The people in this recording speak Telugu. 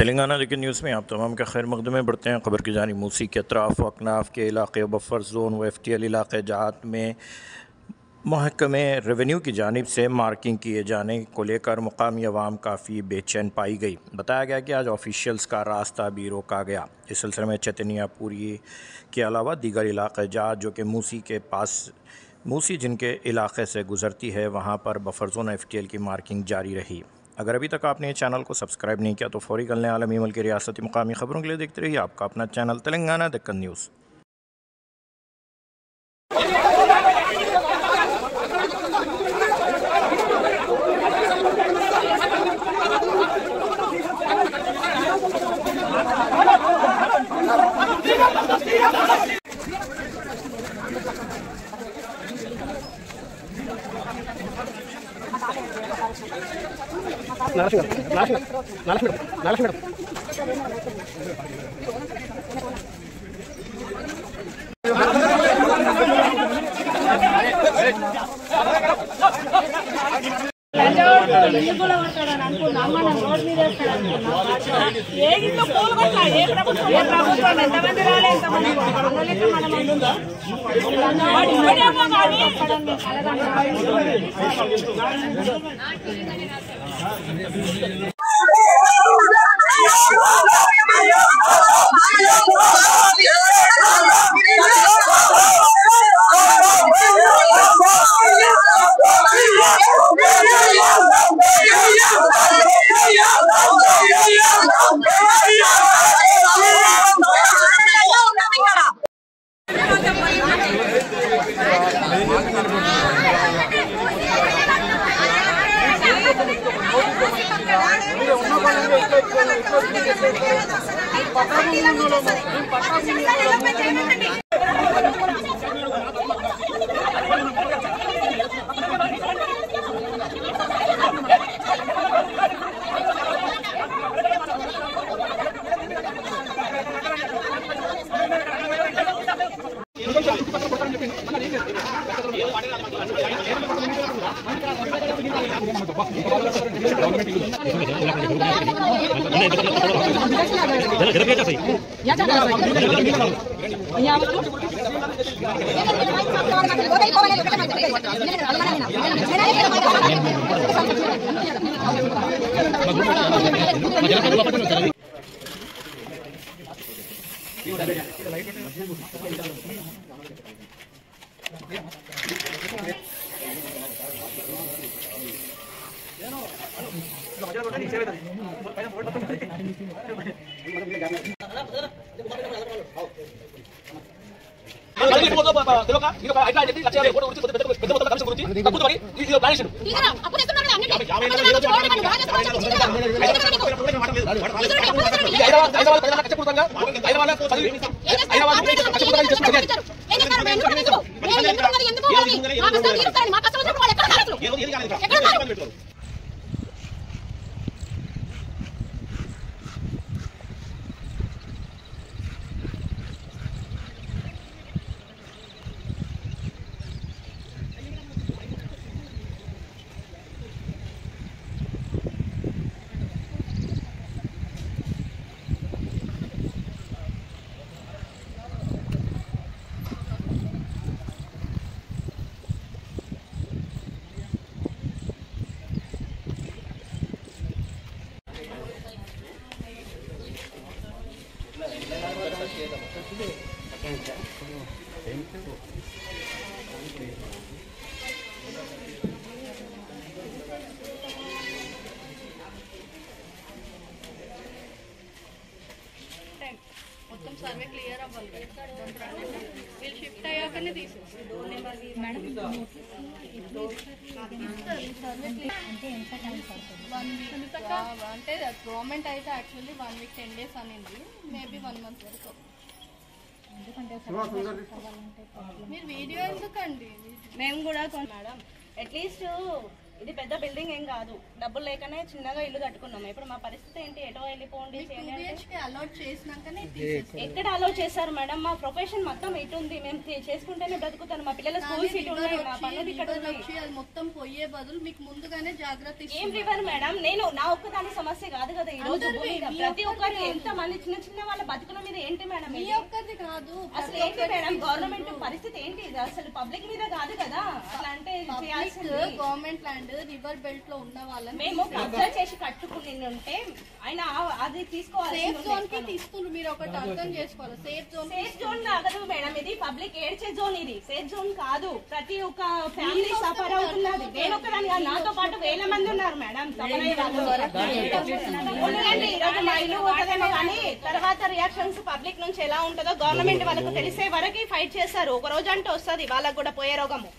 तेलंगाना लेकिन न्यूज़ में आप तमाम का खैर मकदम में बढ़ते हैं। खबर की जानी मूसी के अतराफ़ व अकनाफ के इलाके बफर जोन व FTL इलाके जहात में महकमे रेवेन्यू की जानिब से मार्किंग किए जाने को लेकर मुकामी अवाम काफ़ी बेचैन पाई गई। बताया गया कि आज ऑफिशियल्स का रास्ता भी रोका गया। इस सिलसिले में चैतन्यपुरी के अलावा दीगर इलाके जहात जो कि मूसी जिनके इलाके से गुज़रती है वहाँ पर बफर जोन FTL की मार्किंग जारी रही। अगर अभी तक आपने चैनल को सब्सक्राइब नहीं किया तो फौरी कर लें। आलमी मुल्क की रियासती मुकामी खबरों के लिए देखते रहिए आपका अपना चैनल तेलंगाना दक्कन न्यूज़। మొత్తం సర్వే క్లియర్ అవ్వాలి. వీళ్ళు షిఫ్ట్ అయ్యాకనే తీసేసి అంటే గవర్నమెంట్ అయితే యాక్చువల్లీ 1 వీక్ 10 days అనింది. మేబీ 1 month వరకు. మీరు వీడియో ఎందుకండి? మేము కూడా మేడం అట్లీస్ట్ ఇది పెద్ద బిల్డింగ్ ఏం కాదు, డబ్బులు లేకనే చిన్నగా ఇల్లు కట్టుకున్నాము. ఇప్పుడు మా పరిస్థితి ఏంటి? ఎటో వెళ్ళిపోండి. అలౌట్ చేసినాకనే ఎక్కడ అలౌట్ చేశారు మేడం? మా ప్రొఫెషన్ మొత్తం ఇటు ఉంది, మేము చేసుకుంటేనే బ్రతుకుతాను. మా పిల్లల స్కూల్స్ ఇటు ఉన్నాయి, మా పనులు ఇక్కడ వచ్చి అది మొత్తం పోయే బదులు మీకు ముందుగానే జాగ్రత్త. ఏం రివర్ మేడం? నేను నా ఒక్కదాని సమస్య కాదు కదా ఈ రోజు. ప్రతి ఒక్కరు ఎంత మంది చిన్న చిన్న వాళ్ళ బతుకుల మీద ఏంటి మేడం? మీ ఒక్కరిది కాదు, అసలు ఏంటి మేడం గవర్నమెంట్ పరిస్థితి ఏంటి? ఇది అసలు పబ్లిక్ మీద కాదు కదా. అట్లా అంటే గవర్నమెంట్ ల్యాండ్ రివర్ బెల్ట్ లో ఉన్న వాళ్ళని మేము కబ్జా చేసి కట్టుకుని ఉంటే ఆయన అది తీసుకోవాలి. సేఫ్ జోన్ కి తీసుకున్నారు. మీరు ఒకటి అర్థం చేసుకోవాలి, సేఫ్ జోన్ కాదు మేడం, ఇది పబ్లిక్ ఏడ్చే జోన్. ఇది సేఫ్ జోన్ కాదు. ప్రతి ఒక్క ఫ్యామిలీ సఫర్ అవుతున్నది. నేను ఒక్కదాని కాదు, నాతో పాటు వేల మంది ఉన్నారు మేడం. ఈరోజు మా ఇల్లు ఉంటదేమో కానీ తర్వాత రియాక్షన్స్ పబ్లిక్ నుంచి ఎలా ఉంటుందో గవర్నమెంట్ వాళ్ళకు తెలిసే వరకు ఫైట్ చేస్తారు. ఒక రోజు అంటే వస్తుంది వాళ్ళకు కూడా పోయే రోగము.